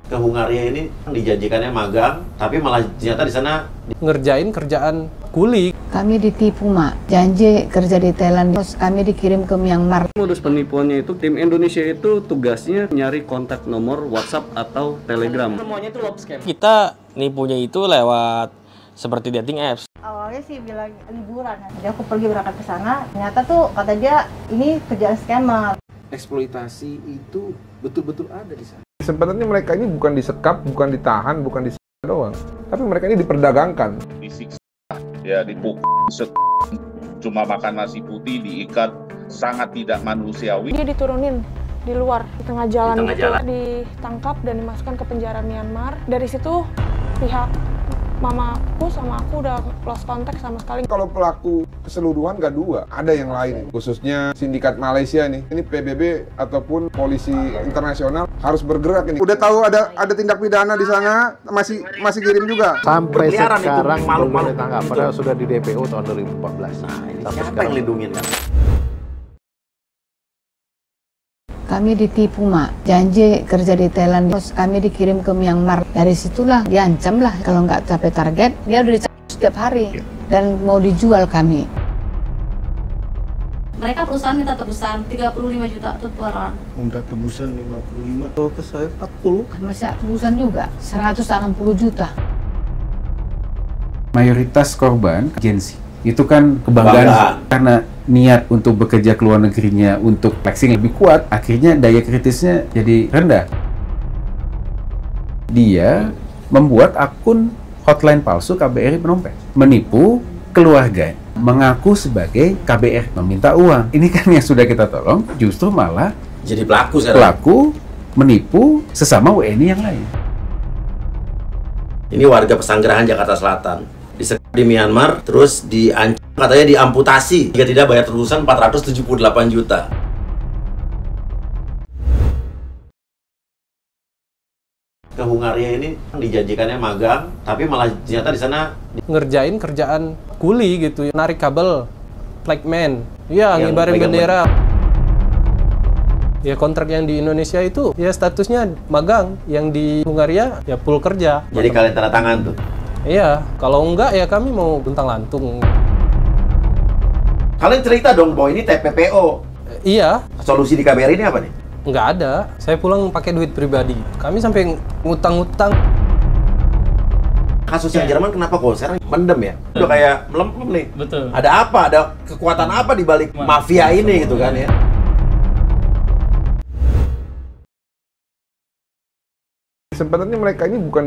ke Hungaria ini dijanjikannya magang, tapi malah ternyata di sana ngerjain kerjaan kuli. Kami ditipu, Mak. Janji kerja di Thailand, terus kami dikirim ke Myanmar. Modus penipuannya itu, tim Indonesia itu tugasnya nyari kontak nomor WhatsApp atau Telegram. Semuanya itu love scam. Kita nipunya itu lewat seperti dating apps. Awalnya sih bilang liburan, jadi aku pergi berangkat ke sana. Ternyata tuh kata dia ini kerjaan scammer. Eksploitasi itu betul-betul ada di sana. Sebenarnya mereka ini bukan disekap, bukan ditahan, bukan disiksa doang, tapi mereka ini diperdagangkan. Disiksa, ya dipukul, cuma makan nasi putih, diikat, sangat tidak manusiawi. Dia diturunin di luar, di tengah jalan, ditangkap dan dimasukkan ke penjara Myanmar. Dari situ pihak mamaku sama aku udah lost contact sama sekali. Kalau pelaku keseluruhan gak dua, ada yang lain. Khususnya sindikat Malaysia nih. Ini PBB ataupun polisi internasional harus bergerak ini. Udah tahu ada tindak pidana di sana, masih kirim juga. Sampai sekarang belum ditangkap, padahal sudah di DPO tahun 2014. Nah, ini siapa yang lindungin kan? Kami ditipu, Mak. Janji kerja di Thailand, terus kami dikirim ke Myanmar. Dari situlah diancam lah, kalau nggak capai target, dia udah dicabut setiap hari. Dan mau dijual kami. Mereka perusahaan minta tebusan 35 juta tuh per orang. Minta tebusan 55. Kalau ke saya 40. Masih tebusan juga, 160 juta. Mayoritas korban agensi. Itu kan kebanggaan karena niat untuk bekerja ke luar negerinya untuk flexing lebih kuat, akhirnya daya kritisnya jadi rendah. Dia membuat akun hotline palsu KBRI Phnom Penh, menipu keluarga, mengaku sebagai KBR, meminta uang. Ini kan yang sudah kita tolong, justru malah jadi pelaku sekarang. Pelaku menipu sesama WNI yang lain. Ini warga Pesanggerahan Jakarta Selatan. Di Myanmar, terus diancam, katanya diamputasi jika tidak bayar tebusan 478 juta. Ke Hungaria ini dijanjikannya magang, tapi malah ternyata di sana Ngerjain kerjaan kuli gitu, narik kabel, flagman, ya ngibarin bendera. Ya kontrak yang di Indonesia itu ya statusnya magang, yang di Hungaria ya full kerja. Jadi kalian tanda tangan tuh? Iya, kalau enggak ya kami mau luntang-lantung. Kalian cerita dong bahwa ini TPPO. Iya. Solusi di KBRI ini apa nih? Nggak ada. Saya pulang pakai duit pribadi. Kami sampai ngutang-ngutang. Kasus yang Jerman kenapa kok sekarang mendem ya? Udah kayak melempem nih. Betul. Ada apa? Ada kekuatan apa di balik mafia ini gitu kan ya? Sebenarnya mereka ini bukan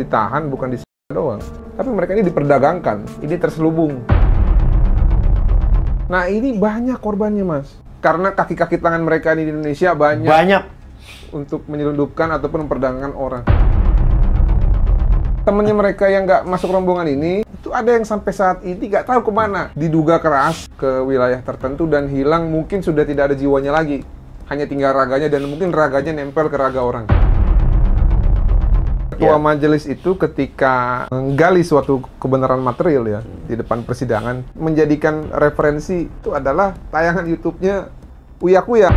ditahan, bukan disiksa doang, tapi mereka ini diperdagangkan, ini terselubung. Nah ini banyak korbannya, Mas, karena kaki-kaki tangan mereka di Indonesia banyak untuk menyelundupkan ataupun memperdagangkan orang. Temennya mereka yang nggak masuk rombongan ini, itu ada yang sampai saat ini nggak tahu kemana, diduga keras ke wilayah tertentu dan hilang, mungkin sudah tidak ada jiwanya lagi, hanya tinggal raganya dan mungkin raganya nempel ke raga orang. Ketua majelis itu ketika menggali suatu kebenaran material ya di depan persidangan, menjadikan referensi itu adalah tayangan YouTube-nya Uya Kuya.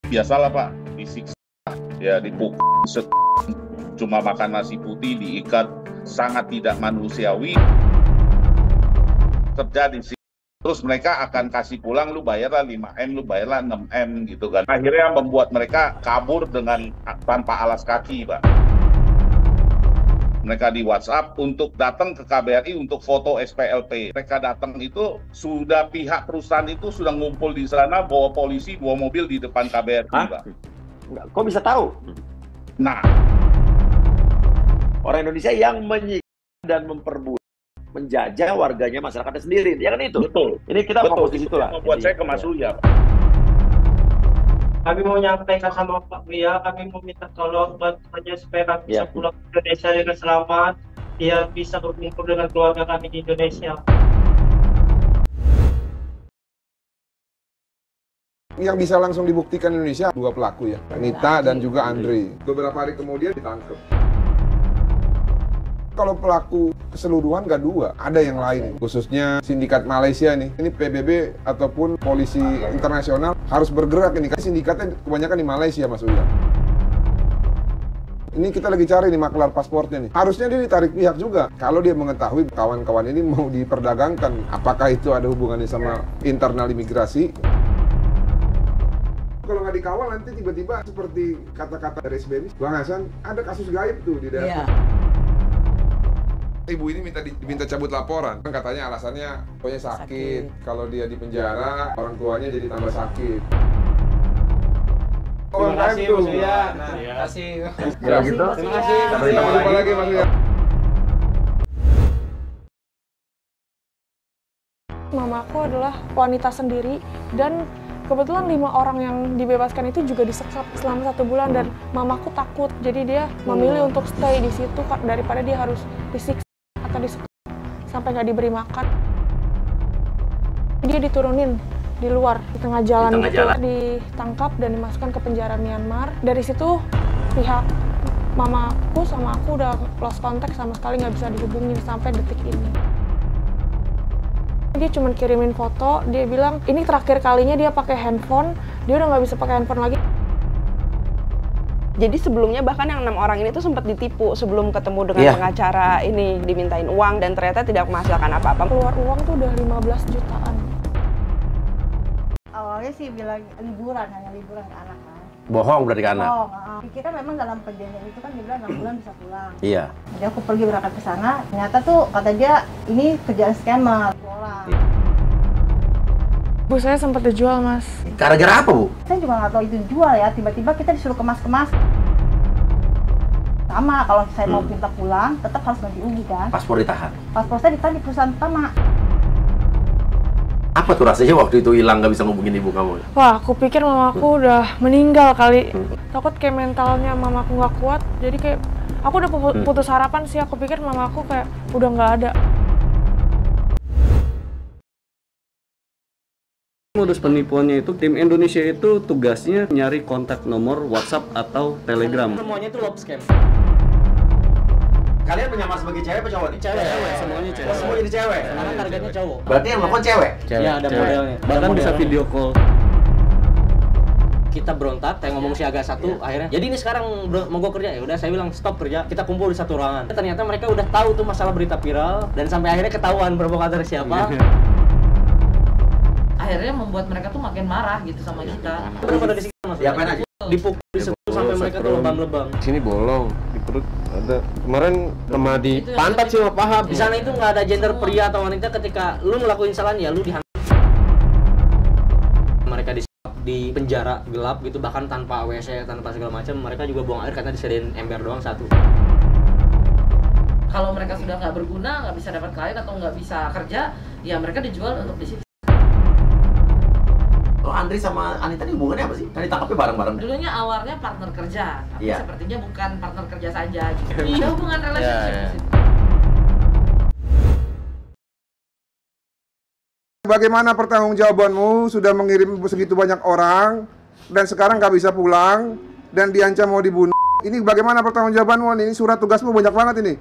Biasalah Pak, disiksa, ya dipukul, cuma makan nasi putih, diikat, sangat tidak manusiawi. Terjadi sih. Terus mereka akan kasih pulang, lu bayarlah 5M, lu bayarlah 6M gitu kan. Akhirnya membuat mereka kabur dengan tanpa alas kaki, Pak. Mereka di WhatsApp untuk datang ke KBRI untuk foto SPLP. Mereka datang itu sudah pihak perusahaan itu sudah ngumpul di sana, bawa polisi, 2 mobil di depan KBRI, Pak. Enggak, kok bisa tahu? Nah, orang Indonesia yang menyiksa dan memperbudak, menjajah warganya, masyarakatnya sendiri, ya kan itu? Betul. Ini kita fokus di situ lah. Membuat saya ke Mas Uya. Kami mau nyampaikan sama Pak Buya, kami mau minta tolong bantuannya supaya kami bisa pulang ke Indonesia dengan selamat, biar bisa berkumpul dengan keluarga kami di Indonesia. Yang bisa langsung dibuktikan Indonesia 2 pelaku ya, Nita dan juga Andre. Beberapa hari kemudian ditangkap. Kalau pelaku keseluruhan nggak dua, ada yang lain. Khususnya sindikat Malaysia nih. Ini PBB ataupun polisi internasional harus bergerak ini. Karena sindikatnya kebanyakan di Malaysia, Mas Uya. Ini kita lagi cari nih maklar paspornya nih. Harusnya dia ditarik pihak juga. Kalau dia mengetahui kawan-kawan ini mau diperdagangkan, apakah itu ada hubungannya sama internal imigrasi? Kalau nggak dikawal nanti tiba-tiba seperti kata-kata dari SBY, Bang Hasan, ada kasus gaib tuh di daerah. Ibu ini diminta cabut laporan, kan katanya alasannya pokoknya sakit. Kalau dia di penjara, orang tuanya jadi tambah sakit. Terima kasih Mas Uya. Terima kasih. Ya gitu. Terima kasih. Sampai jumpa lagi Mas Uya. Mamaku adalah wanita sendiri dan kebetulan 5 orang yang dibebaskan itu juga disekap selama 1 bulan dan mamaku takut. Jadi dia memilih untuk stay di situ daripada dia harus disiksa atau disekap sampai nggak diberi makan. Dia diturunin di luar, di tengah jalan, ditangkap dan dimasukkan ke penjara Myanmar. Dari situ pihak mamaku sama aku udah lost contact, sama sekali nggak bisa dihubungin sampai detik ini. Dia cuma kirimin foto, dia bilang ini terakhir kalinya dia pakai handphone, dia udah nggak bisa pakai handphone lagi. Jadi sebelumnya bahkan yang 6 orang ini tuh sempat ditipu sebelum ketemu dengan pengacara ini, dimintain uang dan ternyata tidak menghasilkan apa-apa. Keluar uang tuh udah 15 jutaan. Awalnya sih bilang liburan, hanya liburan ke anak kan. Bohong berarti ke anak? Bohong, pikirnya memang dalam perjanjian itu kan dia bilang 6 bulan bisa pulang. Iya. Jadi aku pergi berangkat ke sana, ternyata tuh kata dia ini kerjaan scammer. Bu, saya sempat dijual, Mas. Gara-gara apa, Bu? Saya juga nggak tahu itu dijual ya, tiba-tiba kita disuruh kemas-kemas. Sama, kalau saya mau minta pulang, tetap harus ganti rugi kan. Paspor ditahan? Paspor saya ditahan di perusahaan pertama. Apa tuh rasanya waktu itu hilang nggak bisa ngubungin ibu kamu? Wah, aku pikir mamaku udah meninggal kali. Takut kayak mentalnya mamaku nggak kuat, jadi kayak aku udah putus harapan sih. Aku pikir mamaku kayak udah nggak ada. Modus penipuannya itu, tim Indonesia itu tugasnya nyari kontak nomor WhatsApp atau Telegram. Semuanya itu love scam. Kalian menyamar sebagai cewek apa cowok nih? Cewek, semuanya cewek. Oh, semua jadi cewek? Karena targetnya cowok. Berarti yang melakukan cewek? Iya, ada modelnya. Bahkan bisa video call. Kita berontak, kayak ngomong si agak satu, akhirnya jadi ini sekarang mau gue kerja, ya udah saya bilang stop kerja, kita kumpul di satu ruangan. Ternyata mereka udah tahu tuh masalah berita viral dan sampai akhirnya ketahuan provokator siapa. Akhirnya membuat mereka tuh makin marah gitu sama kita. Terus pada disiksa Mas. Diapain aja? Dipukul, disebut sampai mereka tuh lebam-lebam. Sini bolong, di perut ada. Kemarin sama di pantat sih sama paha. Di sana itu nggak ada gender pria atau wanita. Ketika lu ngelakuin kesalahan ya lu dihantam. Mereka di penjara gelap gitu, bahkan tanpa WC, tanpa segala macam. Mereka juga buang air karena disediain ember doang satu. Kalau mereka sudah nggak berguna, nggak bisa dapat klien atau nggak bisa kerja, ya mereka dijual untuk disiksa. Oh, Andri sama Anita ini hubungannya apa sih? Kan ditangkapnya bareng-bareng. Dulunya awalnya partner kerja, tapi sepertinya bukan partner kerja saja. Ada hubungan relationship. Bagaimana pertanggungjawabanmu sudah mengirim segitu banyak orang dan sekarang nggak bisa pulang dan diancam mau dibunuh? Ini bagaimana pertanggungjawabanmu? Ini surat tugasmu banyak banget ini.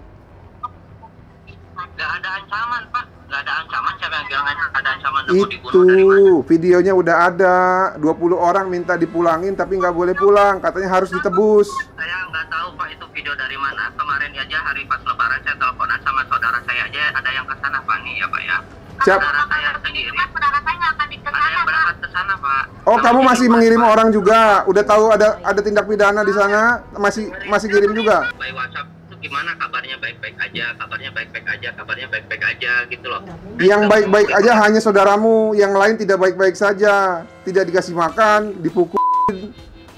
Nggak ada ancaman, Pak. Nggak ada ancaman. Siapa yang bilang ada ancaman mau dibunuh Itu dari mana? videonya udah ada. 20 orang minta dipulangin tapi nggak boleh pulang. Katanya harus ditebus. Saya nggak tahu, Pak, itu video dari mana. Kemarin aja hari pas lebaran saya teleponan sama saudara saya aja, ada yang ke sana, Pak, nih ya, Pak ya. Saudara saya sendiri. Saudara saya nggak akan ke sana. Ada yang berangkat ke sana, Pak. Oh, kamu masih mengirim orang juga. Udah tahu ada tindak pidana di sana, masih kirim juga. By WhatsApp itu gimana kabarnya, baik-baik aja, kabarnya baik-baik aja, kabarnya baik-baik aja gitu loh. Yang baik-baik aja hanya saudaramu, yang lain tidak baik-baik saja. Tidak dikasih makan, dipukul,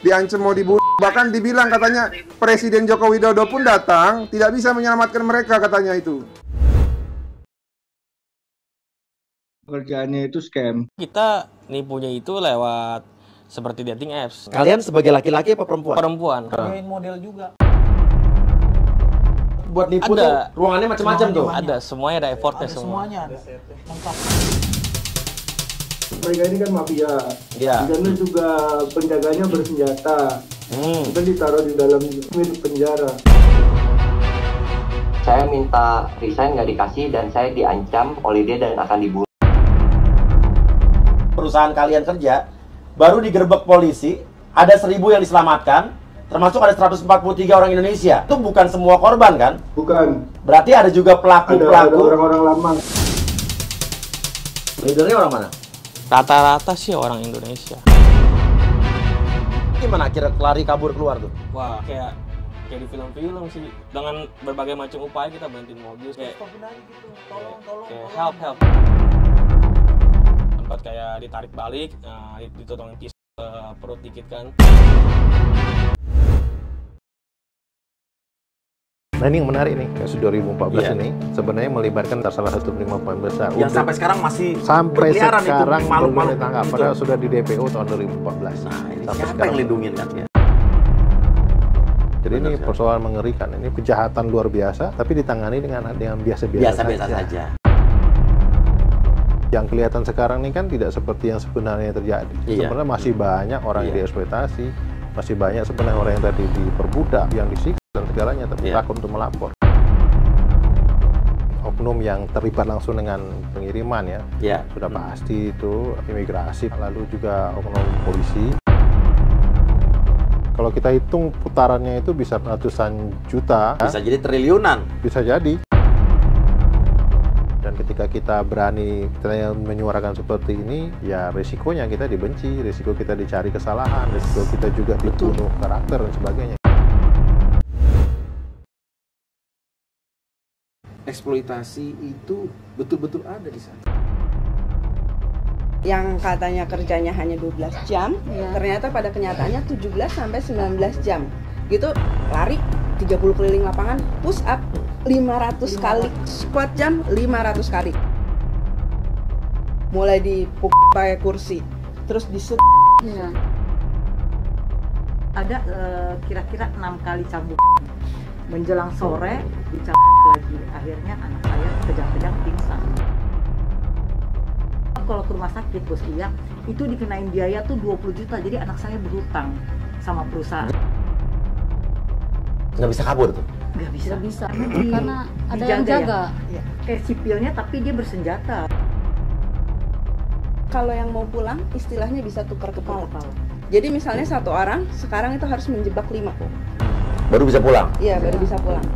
diancam mau dibunuh. Bahkan dibilang katanya Presiden Joko Widodo pun datang, tidak bisa menyelamatkan mereka katanya itu. Pekerjaannya itu scam. Kita nipunya itu lewat seperti dating apps. Kalian sebagai laki-laki apa perempuan? Perempuan. Model juga. Buat nipu tuh ruangannya macam-macam tuh. Ada, semuanya ada effortnya semua. Semuanya ada. Lengkap. Mereka ini kan mafia. Iya. Di sana juga penjaganya bersenjata. Kita ditaruh di dalam penjara. Saya minta resign nggak dikasih dan saya diancam oleh dia dan akan dibunuh. Perusahaan kalian kerja, baru digerebek polisi, ada 1.000 yang diselamatkan, termasuk ada 143 orang Indonesia. Itu bukan semua korban kan? Bukan. Berarti ada juga pelaku-pelaku. Ada orang-orang lama. Leadernya orang mana? Rata-rata sih orang Indonesia. Gimana kira lari kabur keluar tuh? Wah, kayak di film-film sih. Dengan berbagai macam upaya kita berhentiin mobil kayak help. Sempat kayak ditarik balik, ditodongin pisau perut dikit kan. Nah ini yang menarik nih, kasus 2014 ini sebenarnya melibatkan salah satu 5 poin besar. Yang sampai sekarang masih sampai berkeliaran sekarang itu malu-malu ditangkap, padahal sudah di DPO tahun 2014. Nah, ini sampai siapa sekarang yang lindungin kan ya? Jadi ini persoalan mengerikan, ini kejahatan luar biasa, tapi ditangani dengan biasa-biasa saja. Yang kelihatan sekarang ini kan tidak seperti yang sebenarnya terjadi. Sebenarnya masih banyak orang yang dieksploitasi, masih banyak sebenarnya orang yang tadi diperbudak, yang disiksa dan segalanya, tapi takut untuk melapor. Oknum yang terlibat langsung dengan pengiriman sudah pasti itu imigrasi, lalu juga oknum polisi. Kalau kita hitung putarannya itu bisa ratusan juta. Bisa jadi triliunan. Bisa jadi. Dan ketika kita berani menyuarakan seperti ini, ya resikonya kita dibenci, resiko kita dicari kesalahan, resiko kita juga dibunuh karakter dan sebagainya. Eksploitasi itu betul-betul ada di sana. Yang katanya kerjanya hanya 12 jam, ternyata pada kenyataannya 17 sampai 19 jam. Gitu lari 30 keliling lapangan, push up 500 kali, squat jam 500 kali. Mulai dipukul pakai kursi, terus disut. Ada kira-kira 6 kali cambuk. Menjelang sore dicambuk lagi. Akhirnya anak saya kejang-kejang pingsan. Kalau ke rumah sakit bos Iya, itu dikenain biaya tuh 20 juta. Jadi anak saya berhutang sama perusahaan. Nggak bisa kabur tuh? Nggak bisa. Karena ada yang jaga. Ya. Kayak sipilnya tapi dia bersenjata. Kalau yang mau pulang, istilahnya bisa tukar kepala. Jadi misalnya 1 orang, sekarang itu harus menjebak 5. Baru bisa pulang? Iya, baru bisa pulang.